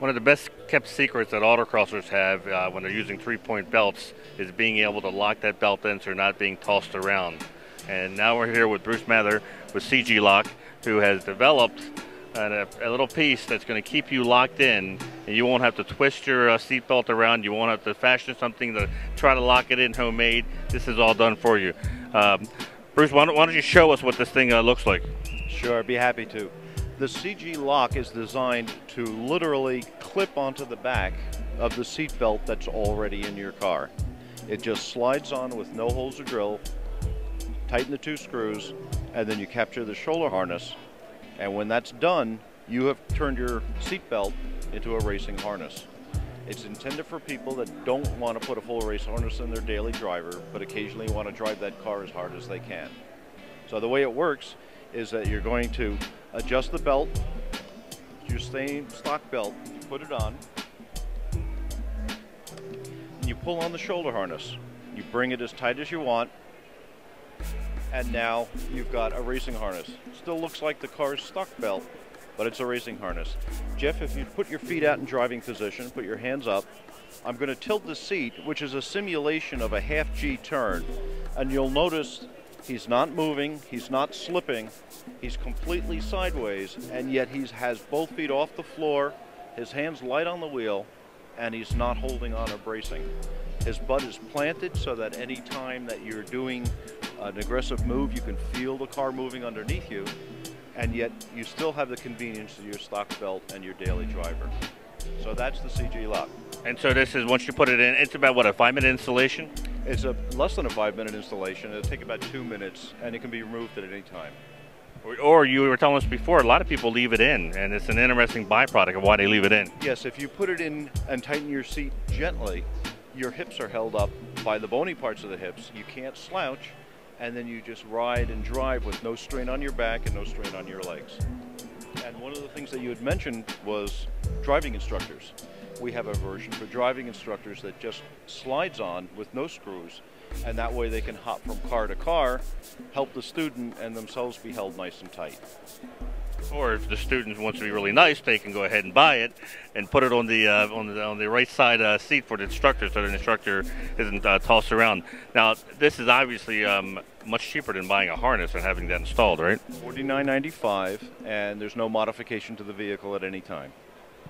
One of the best kept secrets that autocrossers have when they're using three-point belts is being able to lock that belt in so you're not being tossed around. And now we're here with Bruce Mather with CG Lock, who has developed a little piece that's going to keep you locked in, and you won't have to twist your seatbelt around. You won't have to fashion something to try to lock it in homemade. This is all done for you. Bruce, why don't you show us what this thing looks like? Sure, I'd be happy to. The CG Lock is designed to literally clip onto the back of the seat belt that's already in your car. It just slides on with no holes to drill, tighten the two screws, and then you capture the shoulder harness. And when that's done, you have turned your seat belt into a racing harness. It's intended for people that don't want to put a full race harness in their daily driver, but occasionally want to drive that car as hard as they can. So the way it works is that you're going to adjust the belt, your same stock belt, you put it on, and you pull on the shoulder harness. You bring it as tight as you want, and now you've got a racing harness. Still looks like the car's stock belt, but it's a racing harness. Jeff, if you put your feet out in driving position, put your hands up, I'm going to tilt the seat, which is a simulation of a half G turn, and you'll notice he's not moving, he's not slipping, he's completely sideways, and yet he has both feet off the floor, his hands light on the wheel, and he's not holding on or bracing. His butt is planted so that any time that you're doing an aggressive move, you can feel the car moving underneath you, and yet you still have the convenience of your stock belt and your daily driver. So that's the CG Lock. And so this is, once you put it in, it's about, what, a 5-minute installation? It's a less than a 5-minute installation. It'll take about 2 minutes, and it can be removed at any time. Or you were telling us before, a lot of people leave it in, and it's an interesting byproduct of why they leave it in. Yes, if you put it in and tighten your seat gently, your hips are held up by the bony parts of the hips. You can't slouch, and then you just ride and drive with no strain on your back and no strain on your legs. And one of the things that you had mentioned was driving instructors. We have a version for driving instructors that just slides on with no screws, and that way they can hop from car to car, help the student, and themselves be held nice and tight. Or if the student wants to be really nice, they can go ahead and buy it and put it on the right side seat for the instructor, so the instructor isn't tossed around. Now, this is obviously much cheaper than buying a harness and having that installed, right? $49.95, and there's no modification to the vehicle at any time.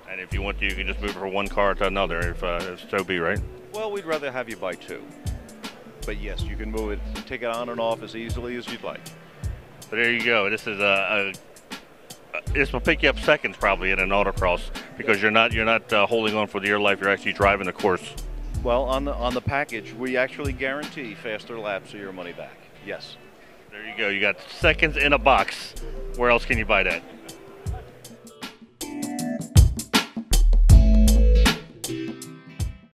And if you want to, you can just move it from one car to another, if so be, right? Well, we'd rather have you buy two. But yes, you can move it, take it on and off as easily as you'd like. So there you go. This is this will pick you up seconds probably in an autocross, because you're not holding on for dear life. You're actually driving the course. Well, on the package, we actually guarantee faster laps or your money back. Yes. There you go. You got seconds in a box. Where else can you buy that?